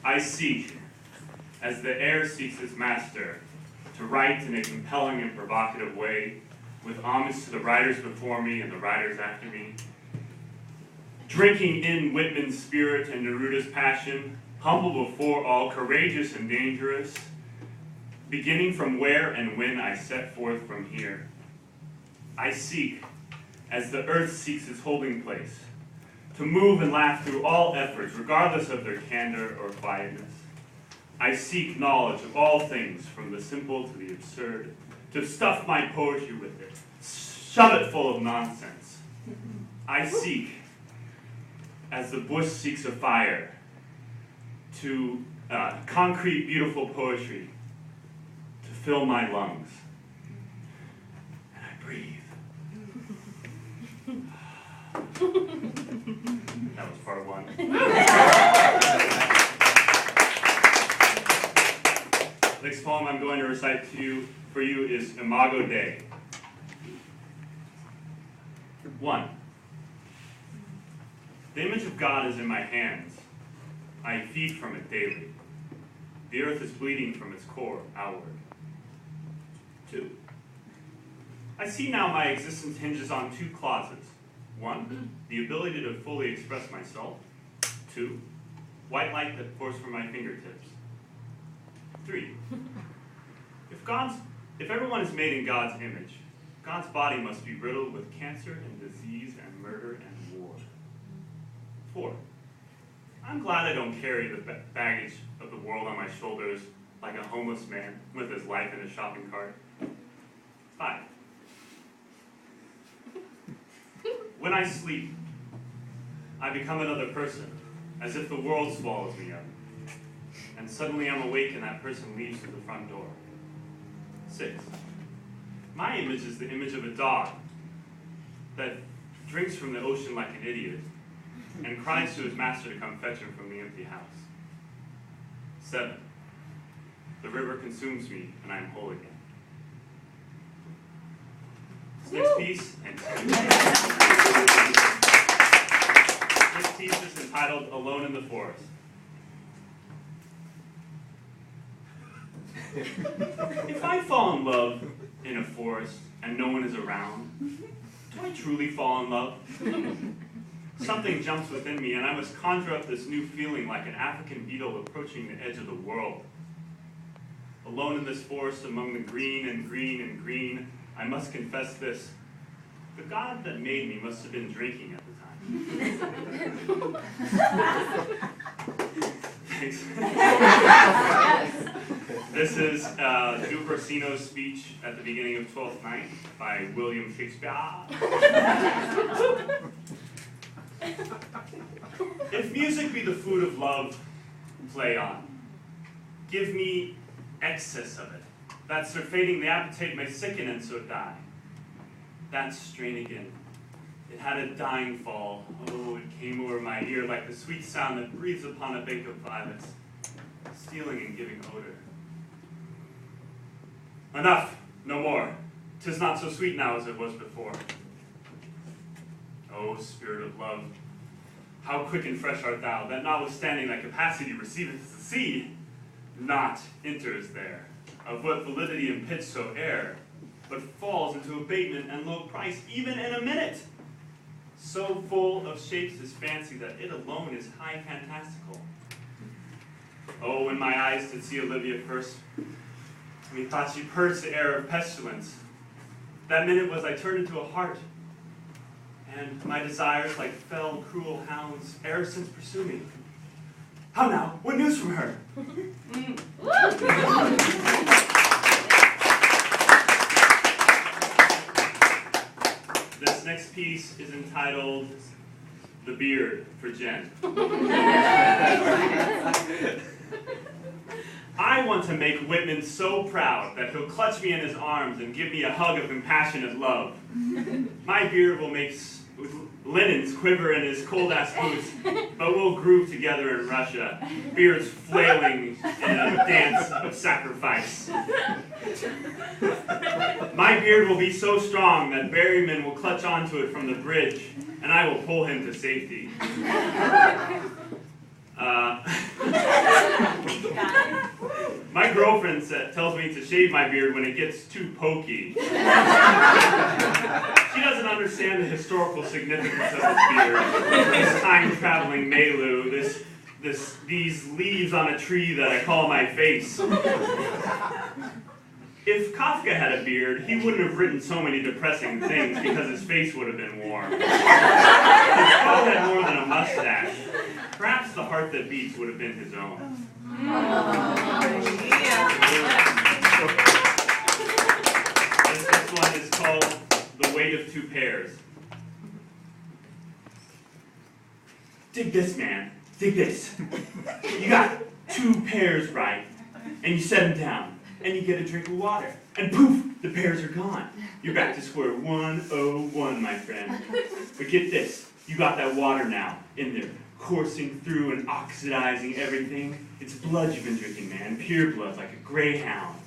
I seek, as the air seeks its master, to write in a compelling and provocative way, with homage to the writers before me and the writers after me. Drinking in Whitman's spirit and Neruda's passion, humble before all, courageous and dangerous, beginning from where and when I set forth from here. I seek, as the earth seeks its holding place, to move and laugh through all efforts, regardless of their candor or quietness. I seek knowledge of all things, from the simple to the absurd, to stuff my poetry with it, shove it full of nonsense. I seek, as the bush seeks a fire, to concrete, beautiful poetry, to fill my lungs. And I breathe. That was part one. Next poem I'm going to recite for you is Imago Dei. 1. The image of God is in my hands. I feed from it daily. The earth is bleeding from its core outward. 2. I see now my existence hinges on 2 clauses. 1, the ability to fully express myself. 2, white light that pours from my fingertips. 3, if everyone is made in God's image, God's body must be riddled with cancer and disease and murder and war. 4, I'm glad I don't carry the baggage of the world on my shoulders like a homeless man with his life in a shopping cart. 5, when I sleep, I become another person, as if the world swallows me up. And suddenly I'm awake and that person leaves through the front door. 6, my image is the image of a dog that drinks from the ocean like an idiot and cries to his master to come fetch him from the empty house. 7, the river consumes me and I am whole again. This next piece, this piece is entitled Alone in the Forest. If I fall in love in a forest and no one is around, do I truly fall in love? Something jumps within me and I must conjure up this new feeling like an African beetle approaching the edge of the world. Alone in this forest among the green and green and green, I must confess this. The God that made me must have been drinking at the time. Thanks. This is Duke Orsino's speech at the beginning of Twelfth Night by William Shakespeare. If music be the food of love, play on. Give me excess of it, that surfeiting the appetite may sicken and so die. That strain again, it had a dying fall. Oh, it came over my ear like the sweet sound that breathes upon a bank of violets, stealing and giving odor. Enough, no more. 'Tis not so sweet now as it was before. O spirit of love, how quick and fresh art thou, that notwithstanding thy capacity receiveth the sea, not enters there, of what validity and pitch soe'er, but falls into abatement and low price even in a minute. So full of shapes is fancy that it alone is high fantastical. Oh, when my eyes did see Olivia first, methought she purged the air of pestilence. That minute was I turned into a hart, and my desires, like fell, cruel hounds, e'er since pursue me. How now? What news from her? This next piece is entitled The Beard for Jen. I want to make Whitman so proud that he'll clutch me in his arms and give me a hug of compassionate love. My beard will Linens quiver in his cold-ass boots, but we'll groove together in Russia, beards flailing in a dance of sacrifice. My beard will be so strong that Berryman will clutch onto it from the bridge, and I will pull him to safety. My girlfriend tells me to shave my beard when it gets too pokey. She doesn't understand the historical significance of this beard, this time-traveling Melu, these leaves on a tree that I call my face. If Kafka had a beard, he wouldn't have written so many depressing things because his face would have been warm. If Poe had more than a mustache, perhaps the heart that beats would have been his own. This one is called The Weight of Two Pears. Dig this, man. Dig this. You got 2 pears right, and you set them down, and you get a drink of water, and poof, the pears are gone. You're back to square 101, my friend. But get this, you got that water now in there, coursing through and oxidizing everything. It's blood you've been drinking, man, pure blood, like a greyhound.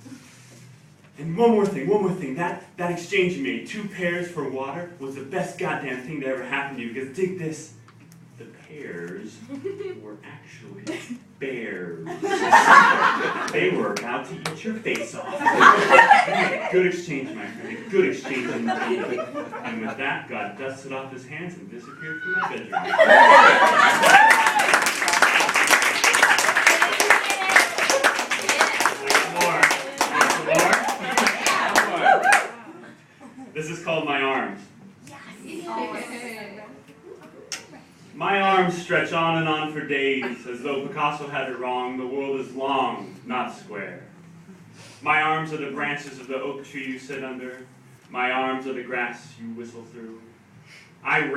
And one more thing, that exchange you made, 2 pears for water, was the best goddamn thing to ever happen to you, because dig this, the pears were actually bears. They were about to eat your face off. Good exchange, my friend. A good exchange indeed. And with that, God dusted off his hands and disappeared from my bedroom. More. This is called My Arms. My arms stretch on and on for days, as though Picasso had it wrong. The world is long, not square. My arms are the branches of the oak tree you sit under. My arms are the grass you whistle through. I